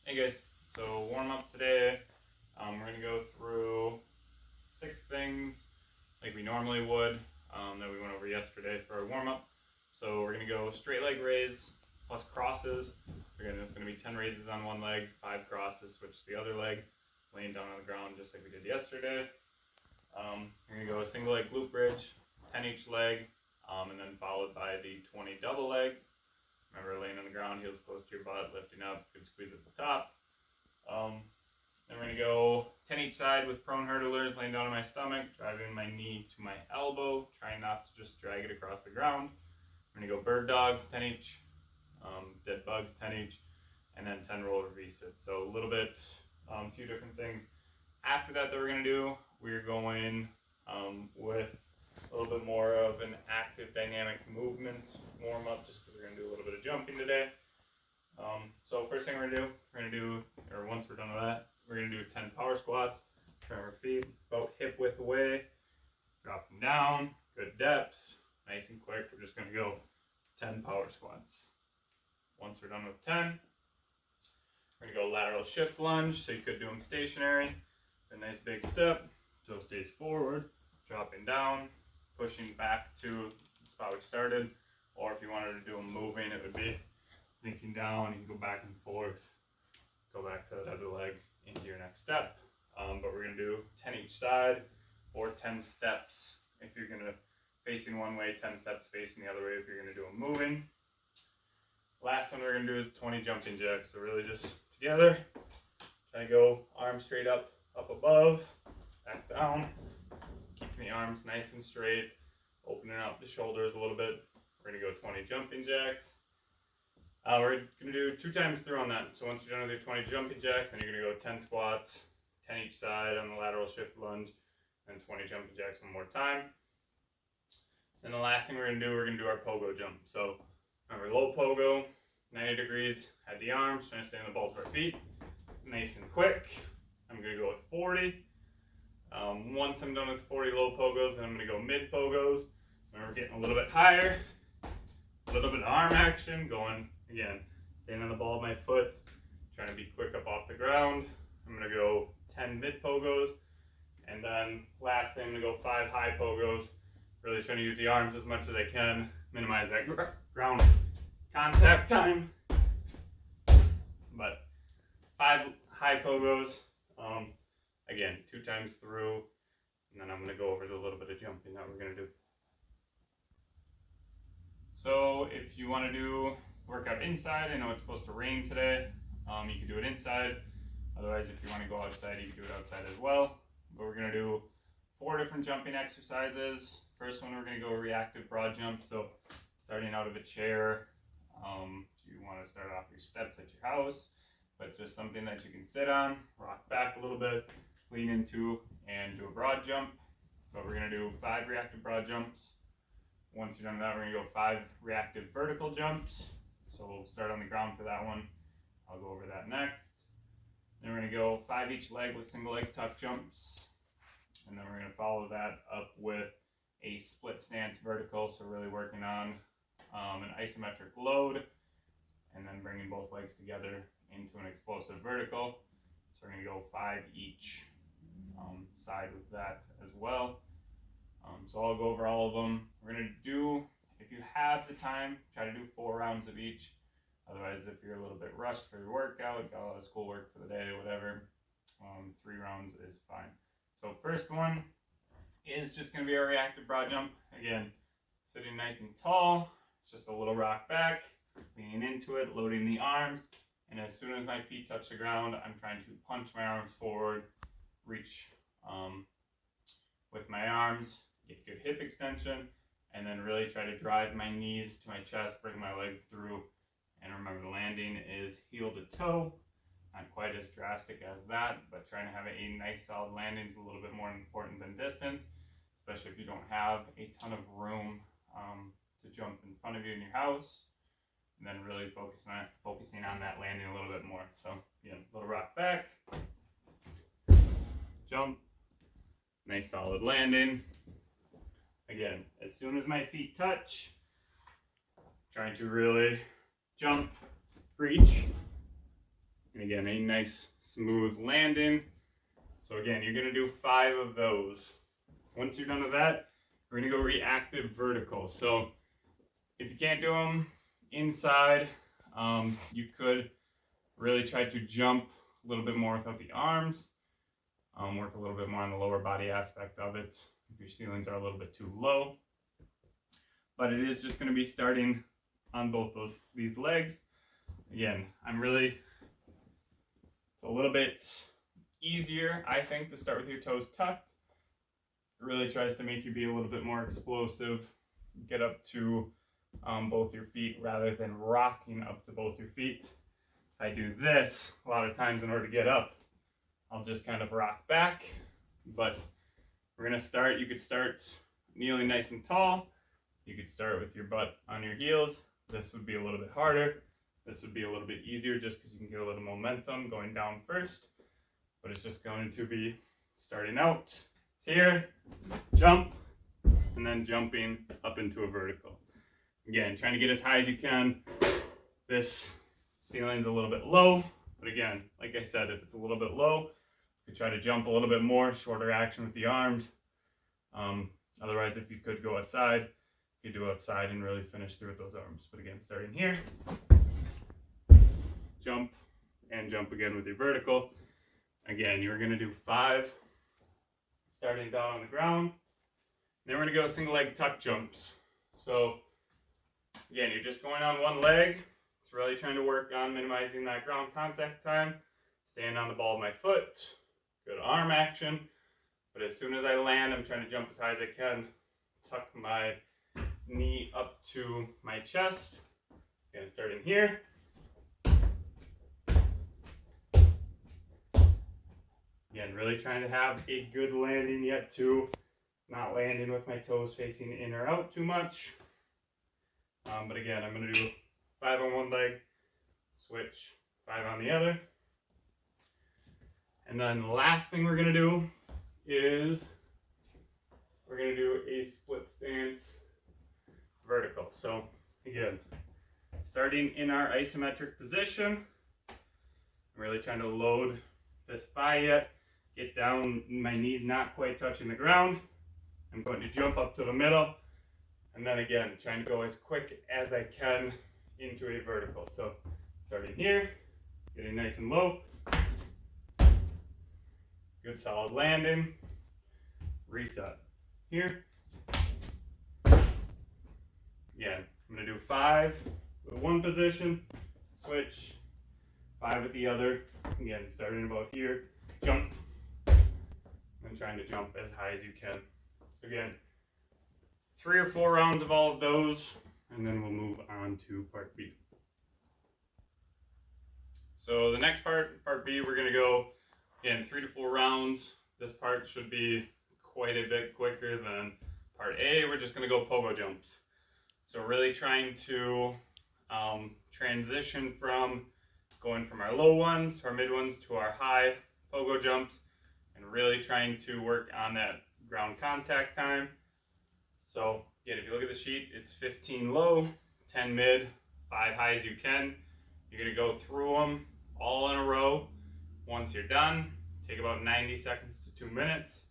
Hey guys, so warm up today. We're gonna go through 6 things like we normally would that we went over yesterday for our warm up. So we're gonna go straight leg raise plus crosses. It's gonna be 10 raises on one leg, 5 crosses, switch to the other leg, laying down on the ground just like we did yesterday. We're gonna go a single leg glute bridge, 10 each leg, and then followed by the 20 double leg. Remember, laying on the ground, heels close to your butt, lifting up, good squeeze at the top. Then we're going to go 10 each side with prone hurdlers, laying down on my stomach, driving my knee to my elbow, trying not to just drag it across the ground. We're going to go bird dogs, 10 each, dead bugs, 10 each, and then 10 roller V-sits. So a little bit, a few different things. After that we're going to do, we're going with a little bit more of an active dynamic movement warm up, just because we're going to do a little bit of jumping today. So first thing we're going to do, or once we're done with that, we're going to do 10 power squats. Turn our feet about hip width away, drop them down, good depth, nice and quick. We're just going to go 10 power squats. Once we're done with 10, we're going to go lateral shift lunge. So you could do them stationary, a nice big step, toe stays forward, dropping down, pushing back to the spot we started, or if you wanted to do them moving, it would be sinking down, you can go back and forth, go back to that other leg into your next step. But we're going to do 10 each side, or 10 steps if you're going to facing one way, 10 steps facing the other way if you're going to do them moving. Last one we're going to do is 20 jumping jacks. So really just together, try to go arms straight up above, back down, keeping the arms nice and straight, opening up the shoulders a little bit. We're going to go 20 jumping jacks. We're going to do 2 times through on that. So once you're done with your 20 jumping jacks, then you're going to go 10 squats, 10 each side on the lateral shift lunge, and 20 jumping jacks one more time. And the last thing we're going to do our pogo jump. So remember, low pogo, 90 degrees, had the arms, trying to stay on the balls of our feet, nice and quick. I'm going to go with 40. Once I'm done with 40 low pogos, then I'm going to go mid pogos. Remember, getting a little bit higher, a little bit of arm action, going again, staying on the ball of my foot, trying to be quick up off the ground. I'm going to go 10 mid pogos, and then lastly I'm going to go 5 high pogos, really trying to use the arms as much as I can, minimize that ground contact time. But 5 high pogos, again, 2 times through, and then I'm going to go over the little bit of jumping that we're going to do. So if you want to do workout inside, I know it's supposed to rain today, you can do it inside. Otherwise, if you want to go outside, you can do it outside as well. But we're going to do 4 different jumping exercises. First one, we're going to go reactive broad jump. So starting out of a chair, you want to start off your steps at your house, but it's just something that you can sit on, rock back a little bit, lean into, and do a broad jump. But we're going to do 5 reactive broad jumps. Once you're done with that, we're going to go 5 reactive vertical jumps. So we'll start on the ground for that one. I'll go over that next. Then we're going to go 5 each leg with single leg tuck jumps. And then we're going to follow that up with a split stance vertical. So really working on an isometric load, and then bringing both legs together into an explosive vertical. So we're going to go 5 each side with that as well. So I'll go over all of them. We're going to do, if you have the time, try to do 4 rounds of each. Otherwise, if you're a little bit rushed for your workout, got a lot of schoolwork for the day, whatever, 3 rounds is fine. So first one is just going to be our reactive broad jump. Again, sitting nice and tall. It's just a little rock back, leaning into it, loading the arms. And as soon as my feet touch the ground, I'm trying to punch my arms forward, reach with my arms, get good hip extension, and then really try to drive my knees to my chest, bring my legs through. And remember, the landing is heel to toe. Not quite as drastic as that, but trying to have a nice solid landing is a little bit more important than distance, especially if you don't have a ton of room to jump in front of you in your house. And then really focusing on that landing a little bit more. So, again, little rock back, jump, nice solid landing. Again, as soon as my feet touch, trying to really jump, reach, And again, a nice smooth landing. So again, you're gonna do 5 of those. Once you're done with that, we're gonna go reactive vertical. So if you can't do them inside, you could really try to jump a little bit more without the arms. Work a little bit more on the lower body aspect of it if your ceilings are a little bit too low. But it is just going to be starting on both these legs. Again, it's a little bit easier, I think, to start with your toes tucked. It really tries to make you be a little bit more explosive, get up to both your feet rather than rocking up to both your feet. I do this a lot of times in order to get up. I'll just kind of rock back, but we're gonna start. You could start kneeling nice and tall. You could start with your butt on your heels. This would be a little bit harder. This would be a little bit easier just because you can get a little momentum going down first, but it's just going to be starting out. It's here, jump, and then jumping up into a vertical. Again, trying to get as high as you can. This ceiling's a little bit low, but again, like I said, if it's a little bit low, you could try to jump a little bit more, shorter action with the arms. Otherwise, if you could go outside, you could do outside and really finish through with those arms. But again, starting here, jump, and jump again with your vertical. Again, you're gonna do 5, starting down on the ground. Then we're gonna go single leg tuck jumps. So again, you're just going on one leg. It's really trying to work on minimizing that ground contact time. Stand on the ball of my foot, good arm action. But as soon as I land, I'm trying to jump as high as I can, tuck my knee up to my chest. Again, starting here. Again, really trying to have a good landing yet too. Not landing with my toes facing in or out too much. But again, I'm going to do 5 on one leg, switch 5 on the other. And then the last thing we're going to do is we're going to do a split stance vertical. So again, starting in our isometric position, I'm really trying to load this thigh yet, get down, my knees not quite touching the ground. I'm going to jump up to the middle, and then again, trying to go as quick as I can into a vertical. So starting here, getting nice and low, good solid landing, reset here. Again, I'm going to do 5 with one position, switch, 5 with the other. Again, starting about here, jump, and trying to jump as high as you can. So again, 3 or 4 rounds of all of those, and then we'll move on to part B. So the next part, part B, we're going to go, again, 3 to 4 rounds. This part should be quite a bit quicker than part A. We're just going to go pogo jumps. So really trying to transition from going from our low ones, our mid ones, to our high pogo jumps, and really trying to work on that ground contact time. So again, if you look at the sheet, it's 15 low, 10 mid, 5 high as you can. You're going to go through them all in a row. Once you're done, take about 90 seconds to 2 minutes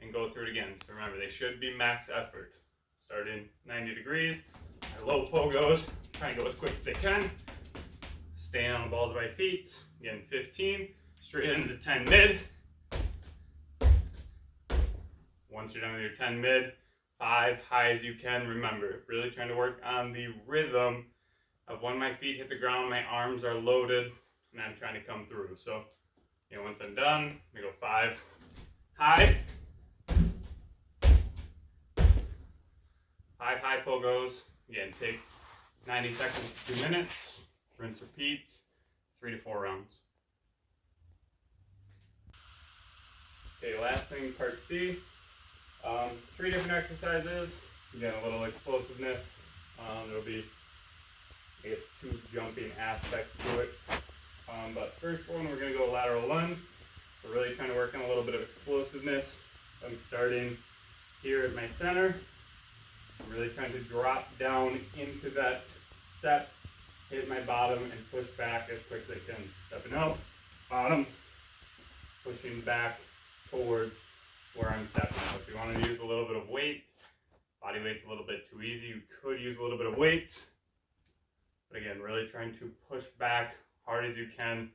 and go through it again. So remember, they should be max effort. Starting 90 degrees, my low pogos, try and go as quick as I can. Staying on the balls of my feet. Again, 15, straight into 10 mid. Once you're done with your 10 mid, 5 high as you can. Remember, really trying to work on the rhythm of when my feet hit the ground, my arms are loaded, and I'm trying to come through. So, once I'm done, we go 5 high. 5 high pogos. Again, take 90 seconds to 2 minutes. Rinse, repeat, 3 to 4 rounds. Okay, last thing, part C. 3 different exercises. Again, a little explosiveness. There'll be, 2 jumping aspects to it. But first one, we're going to go lateral lunge. We're really trying to work on a little bit of explosiveness. I'm starting here at my center. I'm really trying to drop down into that step, hit my bottom, and push back as quick as I can. Stepping out, bottom, pushing back towards where I'm stepping. So if you want to use a little bit of weight, body weight's a little bit too easy, you could use a little bit of weight. But again, really trying to push back hard as you can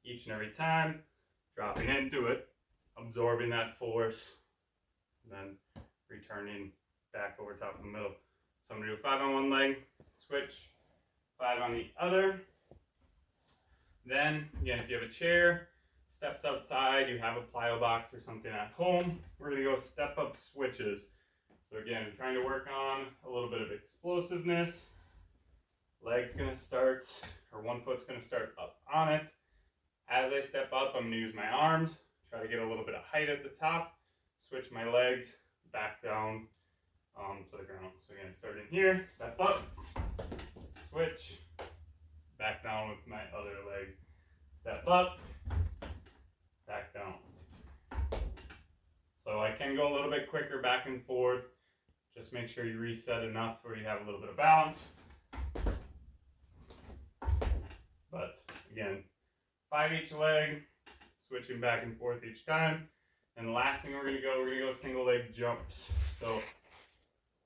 each and every time, dropping into it, absorbing that force, and then returning back over top of the middle. So I'm going to do 5 on one leg, switch, 5 on the other. Then, again, if you have a chair, steps outside, you have a plyo box or something at home, we're going to go step up switches. So again, trying to work on a little bit of explosiveness. Leg's going to start, or one foot's going to start up on it. As I step up, I'm going to use my arms, try to get a little bit of height at the top, switch my legs back down to the ground. So again, starting here, step up, switch, back down with my other leg, step up, back down. So I can go a little bit quicker back and forth. Just make sure you reset enough where you have a little bit of balance. But again, 5 each leg, switching back and forth each time. And the last thing we're going to go single leg jumps. So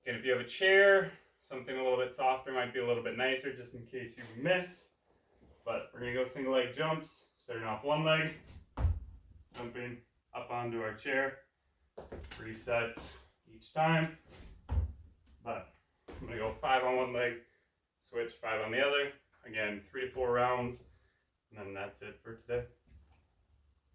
again, if you have a chair, something a little bit softer might be a little bit nicer just in case you miss. But we're going to go single leg jumps, starting off one leg, jumping up onto our chair, reset each time. But I'm going to go 5 on one leg, switch 5 on the other. Again, 3 to 4 rounds, and then that's it for today.